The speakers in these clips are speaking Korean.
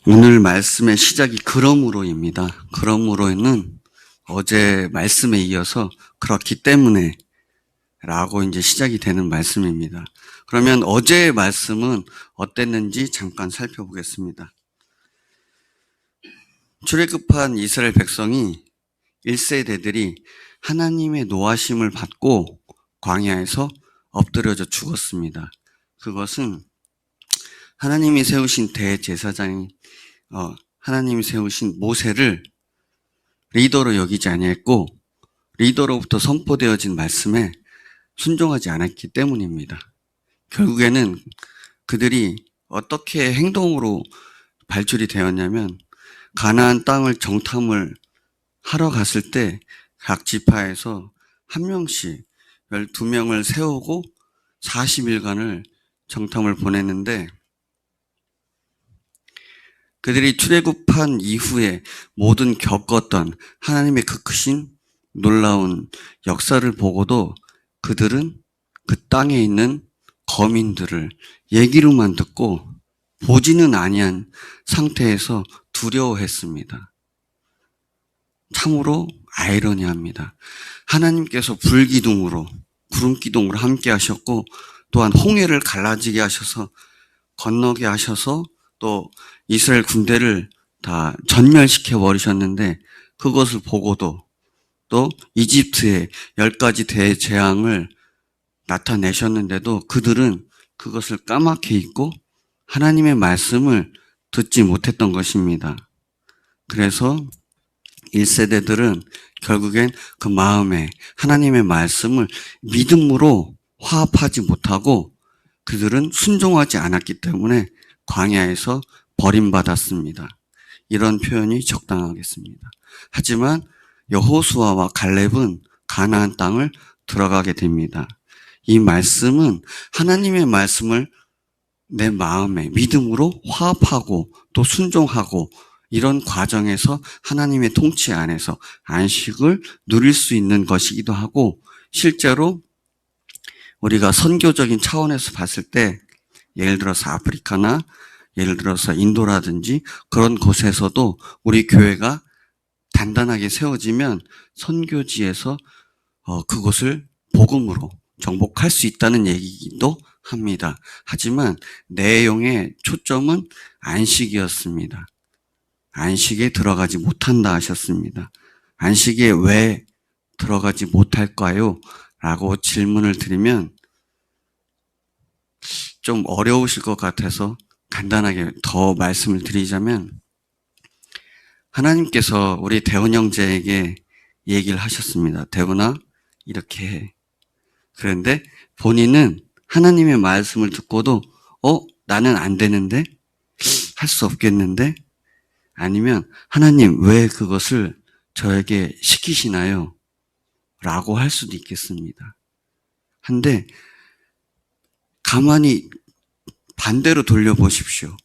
오늘 말씀의 시작이 그러므로입니다. 그러므로는 어제 말씀에 이어서 그렇기 때문에 라고 이제 시작이 되는 말씀입니다. 그러면 어제의 말씀은 어땠는지 잠깐 살펴보겠습니다. 출애굽한 이스라엘 백성이 1세대들이 하나님의 노하심을 받고 광야에서 엎드려져 죽었습니다. 그것은 하나님이 세우신 대제사장인 하나님이 세우신 모세를 리더로 여기지 아니했고 리더로부터 선포되어진 말씀에 순종하지 않았기 때문입니다. 결국에는 그들이 어떻게 행동으로 발출이 되었냐면 가나안 땅을 정탐을 하러 갔을 때 각 지파에서 한 명씩 12명을 세우고 40일간을 정탐을 보냈는데 그들이 출애굽한 이후에 모든 겪었던 하나님의 그 크신 놀라운 역사를 보고도 그들은 그 땅에 있는 거민들을 얘기로만 듣고 보지는 아니한 상태에서 두려워했습니다. 참으로 아이러니합니다. 하나님께서 불기둥으로 구름기둥으로 함께 하셨고 또한 홍해를 갈라지게 하셔서 건너게 하셔서 또 이스라엘 군대를 다 전멸시켜 버리셨는데 그것을 보고도 또 이집트의 10가지 대재앙을 나타내셨는데도 그들은 그것을 까맣게 잊고 하나님의 말씀을 듣지 못했던 것입니다. 그래서 1세대들은 결국엔 그 마음에 하나님의 말씀을 믿음으로 화합하지 못하고 그들은 순종하지 않았기 때문에 광야에서 버림받았습니다. 이런 표현이 적당하겠습니다. 하지만 여호수아와 갈렙은 가나안 땅을 들어가게 됩니다. 이 말씀은 하나님의 말씀을 내 마음에 믿음으로 화합하고 또 순종하고 이런 과정에서 하나님의 통치 안에서 안식을 누릴 수 있는 것이기도 하고 실제로 우리가 선교적인 차원에서 봤을 때 예를 들어서 아프리카나 예를 들어서 인도라든지 그런 곳에서도 우리 교회가 단단하게 세워지면 선교지에서 그곳을 복음으로 정복할 수 있다는 얘기이기도 합니다. 하지만 내용의 초점은 안식이었습니다. 안식에 들어가지 못한다 하셨습니다. 안식에 왜 들어가지 못할까요? 라고 질문을 드리면 좀 어려우실 것 같아서 간단하게 더 말씀을 드리자면 하나님께서 우리 대훈 형제에게 얘기를 하셨습니다. 대훈아, 이렇게 해. 그런데 본인은 하나님의 말씀을 듣고도 나는 안 되는데? 할 수 없겠는데? 아니면 하나님 왜 그것을 저에게 시키시나요? 라고 할 수도 있겠습니다. 한데 가만히 반대로 돌려보십시오.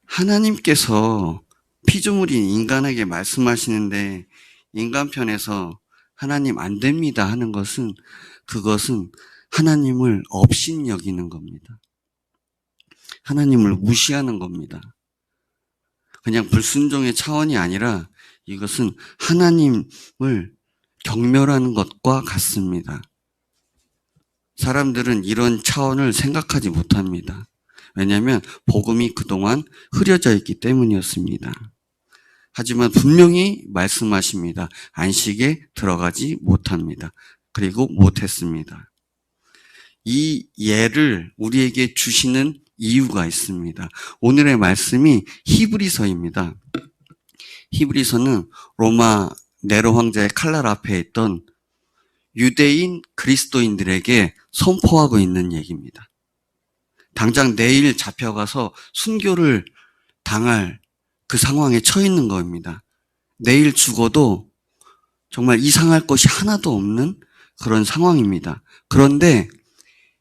하나님께서 피조물인 인간에게 말씀하시는데 인간 편에서 하나님 안 됩니다 하는 것은 그것은 하나님을 업신여기는 겁니다. 하나님을 무시하는 겁니다. 그냥 불순종의 차원이 아니라 이것은 하나님을 경멸하는 것과 같습니다. 사람들은 이런 차원을 생각하지 못합니다. 왜냐하면 복음이 그동안 흐려져 있기 때문이었습니다. 하지만 분명히 말씀하십니다. 안식에 들어가지 못합니다. 그리고 못했습니다. 이 예를 우리에게 주시는 이유가 있습니다. 오늘의 말씀이 히브리서입니다. 히브리서는 로마 네로 황제의 칼날 앞에 있던 유대인 그리스도인들에게 선포하고 있는 얘기입니다. 당장 내일 잡혀가서 순교를 당할 그 상황에 처해 있는 겁니다. 내일 죽어도 정말 이상할 것이 하나도 없는 그런 상황입니다. 그런데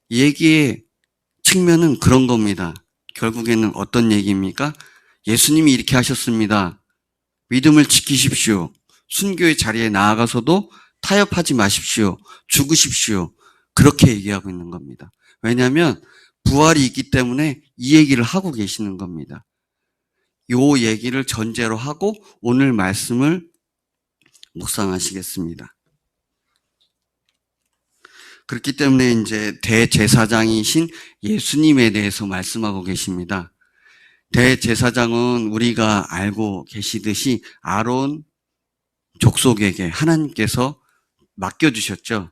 얘기의 측면은 그런 겁니다. 결국에는 어떤 얘기입니까? 예수님이 이렇게 하셨습니다. 믿음을 지키십시오. 순교의 자리에 나아가서도 타협하지 마십시오. 죽으십시오. 그렇게 얘기하고 있는 겁니다. 왜냐하면 부활이 있기 때문에 이 얘기를 하고 계시는 겁니다. 요 얘기를 전제로 하고 오늘 말씀을 묵상하시겠습니다. 그렇기 때문에 이제 대제사장이신 예수님에 대해서 말씀하고 계십니다. 대제사장은 우리가 알고 계시듯이 아론 족속에게 하나님께서 맡겨주셨죠.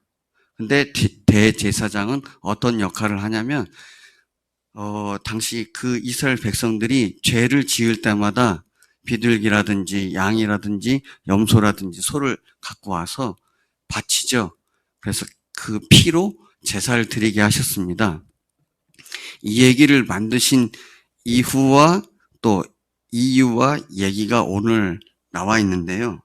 근데 대제사장은 어떤 역할을 하냐면 당시 그 이스라엘 백성들이 죄를 지을 때마다 비둘기라든지 양이라든지 염소라든지 소를 갖고 와서 바치죠. 그래서 그 피로 제사를 드리게 하셨습니다. 이 얘기를 만드신 이후와 또 이유와 얘기가 오늘 나와 있는데요.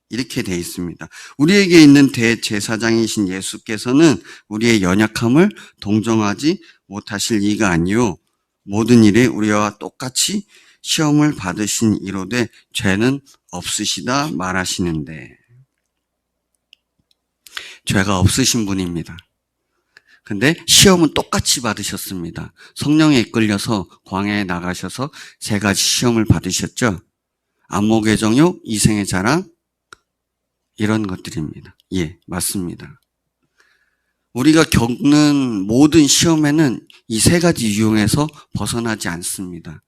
이렇게 되어 있습니다. 우리에게 있는 대제사장이신 예수께서는 우리의 연약함을 동정하지 못하실 이가 아니요 모든 일에 우리와 똑같이 시험을 받으신 이로되 죄는 없으시다 말하시는데, 죄가 없으신 분입니다. 근데 시험은 똑같이 받으셨습니다. 성령에 이끌려서 광야에 나가셔서 3가지 시험을 받으셨죠. 안목의 정욕, 이생의 자랑, 이런 것들입니다. 예, 맞습니다. 우리가 겪는 모든 시험에는 이 3가지 유형에서 벗어나지 않습니다.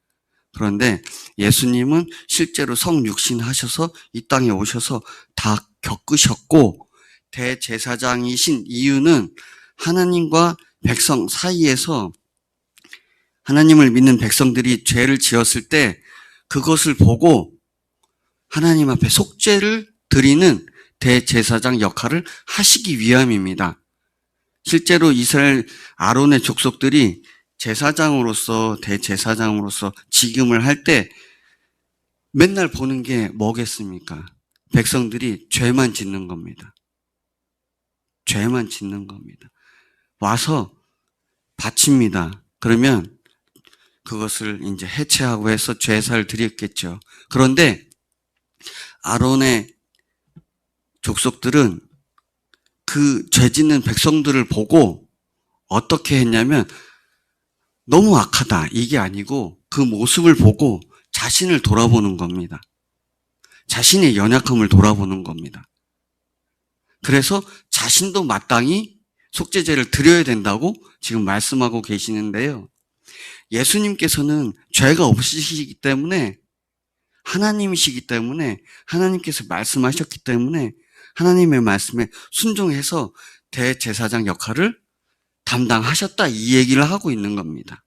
그런데 예수님은 실제로 성육신하셔서 이 땅에 오셔서 다 겪으셨고, 대제사장이신 이유는 하나님과 백성 사이에서 하나님을 믿는 백성들이 죄를 지었을 때 그것을 보고 하나님 앞에 속죄를 드리는 대제사장 역할을 하시기 위함입니다. 실제로 이스라엘 아론의 족속들이 제사장으로서 대제사장으로서 지금을 할 때 맨날 보는 게 뭐겠습니까? 백성들이 죄만 짓는 겁니다. 죄만 짓는 겁니다. 와서 바칩니다. 그러면 그것을 이제 해체하고 해서 제사를 드렸겠죠. 그런데 아론의 족속들은 그 죄 짓는 백성들을 보고 어떻게 했냐면 너무 악하다 이게 아니고 그 모습을 보고 자신을 돌아보는 겁니다. 자신의 연약함을 돌아보는 겁니다. 그래서 자신도 마땅히 속죄제를 드려야 된다고 지금 말씀하고 계시는데요. 예수님께서는 죄가 없으시기 때문에 하나님이시기 때문에 하나님께서 말씀하셨기 때문에 하나님의 말씀에 순종해서 대제사장 역할을 담당하셨다 이 얘기를 하고 있는 겁니다.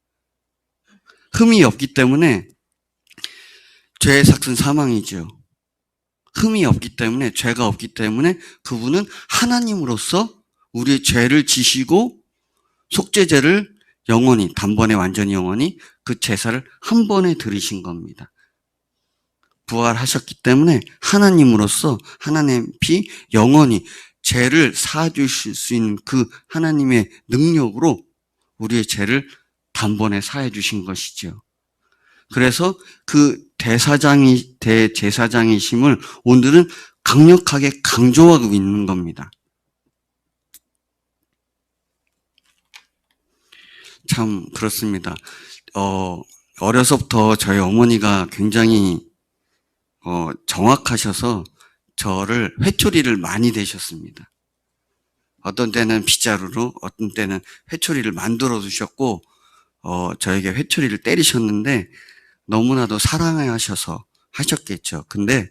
흠이 없기 때문에 죄의 삭은 사망이죠. 흠이 없기 때문에 죄가 없기 때문에 그분은 하나님으로서 우리의 죄를 지시고 속죄제를 영원히 단번에 완전히 영원히 그 제사를 한 번에 드리신 겁니다. 부활하셨기 때문에 하나님으로서 하나님의 피 영원히 죄를 사주실 수 있는 그 하나님의 능력으로 우리의 죄를 단번에 사해 주신 것이죠. 그래서 그 대제사장이심을 오늘은 강력하게 강조하고 있는 겁니다. 참 그렇습니다. 어려서부터 저희 어머니가 굉장히 정확하셔서 저를 회초리를 많이 대셨습니다. 어떤 때는 빗자루로, 어떤 때는 회초리를 만들어 주셨고, 저에게 회초리를 때리셨는데, 너무나도 사랑하셔서 하셨겠죠. 근데,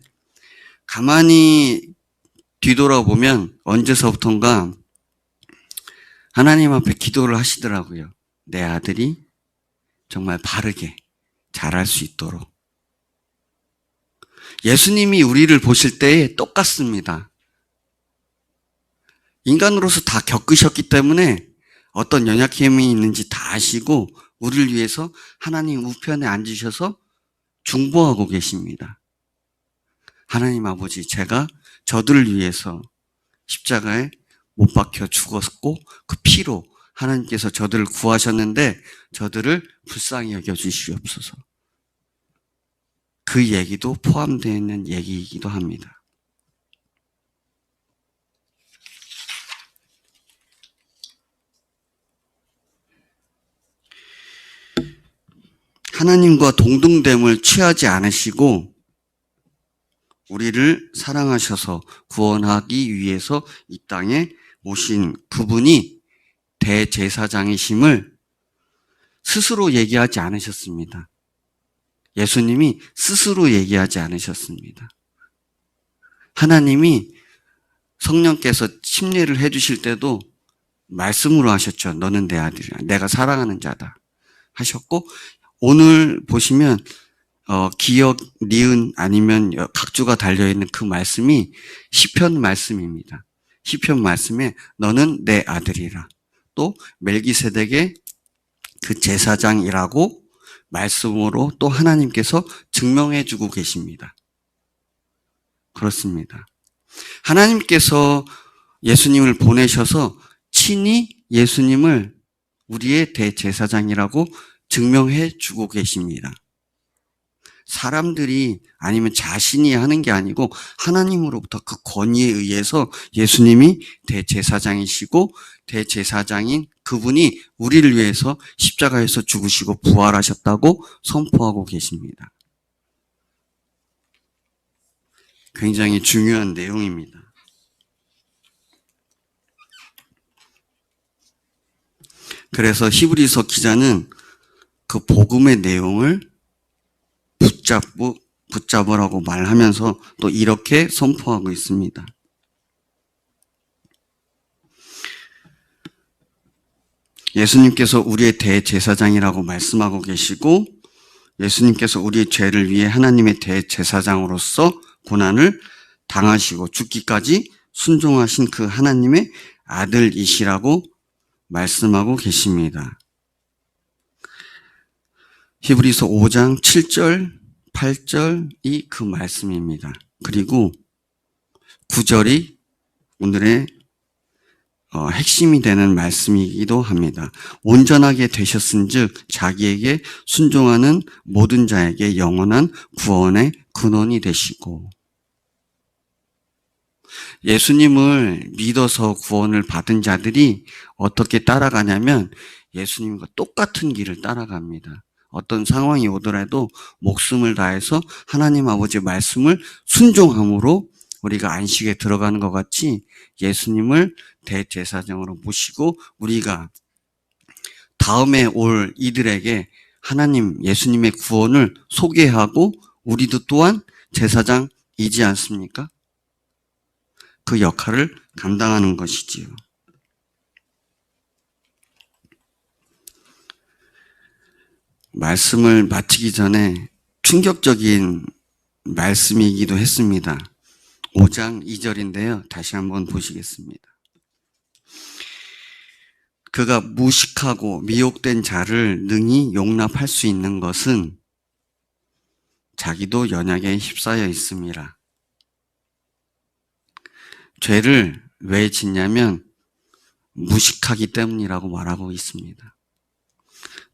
가만히 뒤돌아보면, 언제서부턴가 하나님 앞에 기도를 하시더라고요. 내 아들이 정말 바르게 잘할 수 있도록. 예수님이 우리를 보실 때에 똑같습니다. 인간으로서 다 겪으셨기 때문에 어떤 연약함이 있는지 다 아시고 우리를 위해서 하나님 우편에 앉으셔서 중보하고 계십니다. 하나님 아버지, 제가 저들을 위해서 십자가에 못 박혀 죽었고 그 피로 하나님께서 저들을 구하셨는데 저들을 불쌍히 여겨주시옵소서. 그 얘기도 포함되어 있는 얘기이기도 합니다. 하나님과 동등됨을 취하지 않으시고 우리를 사랑하셔서 구원하기 위해서 이 땅에 오신 그분이 대제사장이심을 스스로 얘기하지 않으셨습니다. 예수님이 스스로 얘기하지 않으셨습니다. 하나님이 성령께서 침례를 해주실 때도 말씀으로 하셨죠. 너는 내 아들이야. 내가 사랑하는 자다 하셨고, 오늘 보시면 기역, 니은 아니면 각주가 달려있는 그 말씀이 시편 말씀입니다. 시편 말씀에 너는 내 아들이라. 또 멜기세덱의 그 제사장이라고 말씀으로 또 하나님께서 증명해 주고 계십니다. 그렇습니다. 하나님께서 예수님을 보내셔서 친히 예수님을 우리의 대제사장이라고 증명해 주고 계십니다. 사람들이 아니면 자신이 하는 게 아니고 하나님으로부터 그 권위에 의해서 예수님이 대제사장이시고 대제사장인 그분이 우리를 위해서 십자가에서 죽으시고 부활하셨다고 선포하고 계십니다. 굉장히 중요한 내용입니다. 그래서 히브리서 기자는 그 복음의 내용을 붙잡으라고 말하면서 또 이렇게 선포하고 있습니다. 예수님께서 우리의 대제사장이라고 말씀하고 계시고 예수님께서 우리의 죄를 위해 하나님의 대제사장으로서 고난을 당하시고 죽기까지 순종하신 그 하나님의 아들이시라고 말씀하고 계십니다. 히브리서 5장 7절, 8절이 그 말씀입니다. 그리고 9절이 오늘의 핵심이 되는 말씀이기도 합니다. 온전하게 되셨은즉 자기에게 순종하는 모든 자에게 영원한 구원의 근원이 되시고, 예수님을 믿어서 구원을 받은 자들이 어떻게 따라가냐면 예수님과 똑같은 길을 따라갑니다. 어떤 상황이 오더라도 목숨을 다해서 하나님 아버지의 말씀을 순종함으로 우리가 안식에 들어가는 것 같이 예수님을 대제사장으로 모시고 우리가 다음에 올 이들에게 하나님 예수님의 구원을 소개하고 우리도 또한 제사장이지 않습니까? 그 역할을 감당하는 것이지요. 말씀을 마치기 전에 충격적인 말씀이기도 했습니다. 5장 2절인데요. 다시 한번 보시겠습니다. 그가 무식하고 미혹된 자를 능히 용납할 수 있는 것은 자기도 연약에 휩싸여 있음이라. 죄를 왜 짓냐면 무식하기 때문이라고 말하고 있습니다.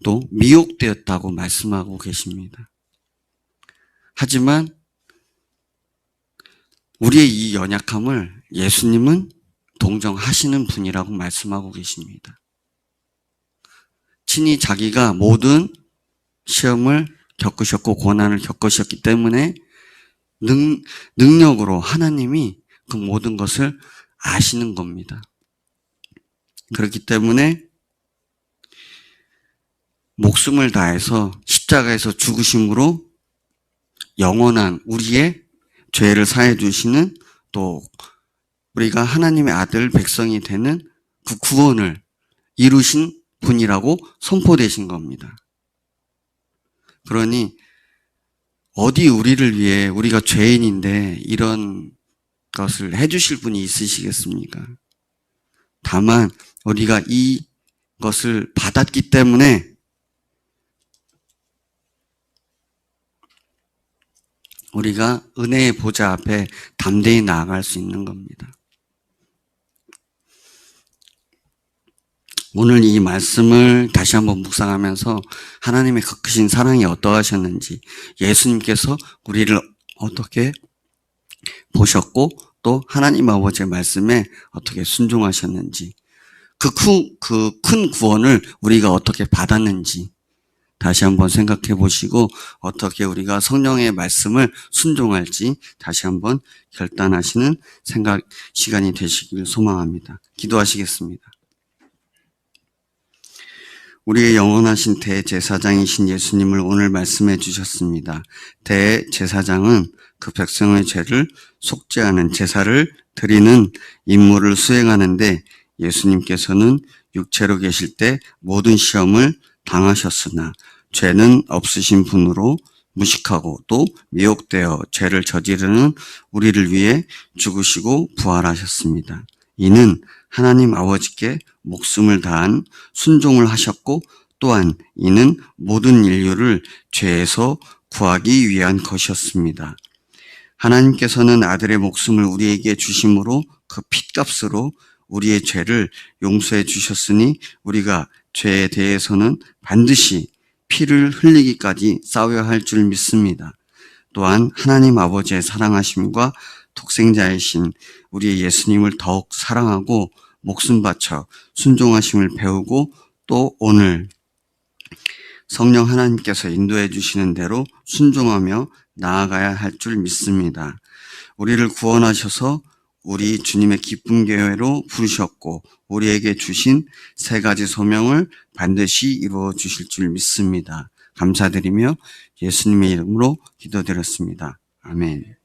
또 미혹되었다고 말씀하고 계십니다. 하지만 우리의 이 연약함을 예수님은 동정하시는 분이라고 말씀하고 계십니다. 친히 자기가 모든 시험을 겪으셨고 고난을 겪으셨기 때문에 능력으로 하나님이 그 모든 것을 아시는 겁니다. 그렇기 때문에 목숨을 다해서 십자가에서 죽으심으로 영원한 우리의 죄를 사해 주시는, 또 우리가 하나님의 아들 백성이 되는 그 구원을 이루신 분이라고 선포되신 겁니다. 그러니 어디 우리를 위해, 우리가 죄인인데 이런 것을 해주실 분이 있으시겠습니까? 다만 우리가 이것을 받았기 때문에 우리가 은혜의 보좌 앞에 담대히 나아갈 수 있는 겁니다. 오늘 이 말씀을 다시 한번 묵상하면서 하나님의 그 크신 사랑이 어떠하셨는지, 예수님께서 우리를 어떻게 보셨고 또 하나님 아버지의 말씀에 어떻게 순종하셨는지, 그 큰 구원을 우리가 어떻게 받았는지 다시 한번 생각해 보시고 어떻게 우리가 성령의 말씀을 순종할지 다시 한번 결단하시는 생각 시간이 되시길 소망합니다. 기도하시겠습니다. 우리의 영원하신 대제사장이신 예수님을 오늘 말씀해 주셨습니다. 대제사장은 그 백성의 죄를 속죄하는 제사를 드리는 임무를 수행하는데 예수님께서는 육체로 계실 때 모든 시험을 당하셨으나 죄는 없으신 분으로 무식하고 또 미혹되어 죄를 저지르는 우리를 위해 죽으시고 부활하셨습니다. 이는 하나님 아버지께 목숨을 다한 순종을 하셨고 또한 이는 모든 인류를 죄에서 구하기 위한 것이었습니다. 하나님께서는 아들의 목숨을 우리에게 주심으로 그 핏값으로 우리의 죄를 용서해 주셨으니 우리가 죄에 대해서는 반드시 피를 흘리기까지 싸워야 할 줄 믿습니다. 또한 하나님 아버지의 사랑하심과 독생자이신 우리의 예수님을 더욱 사랑하고 목숨 바쳐 순종하심을 배우고 또 오늘 성령 하나님께서 인도해 주시는 대로 순종하며 나아가야 할 줄 믿습니다. 우리를 구원하셔서 우리 주님의 기쁨 교회로 부르셨고 우리에게 주신 세 가지 소명을 반드시 이루어 주실 줄 믿습니다. 감사드리며 예수님의 이름으로 기도드렸습니다. 아멘.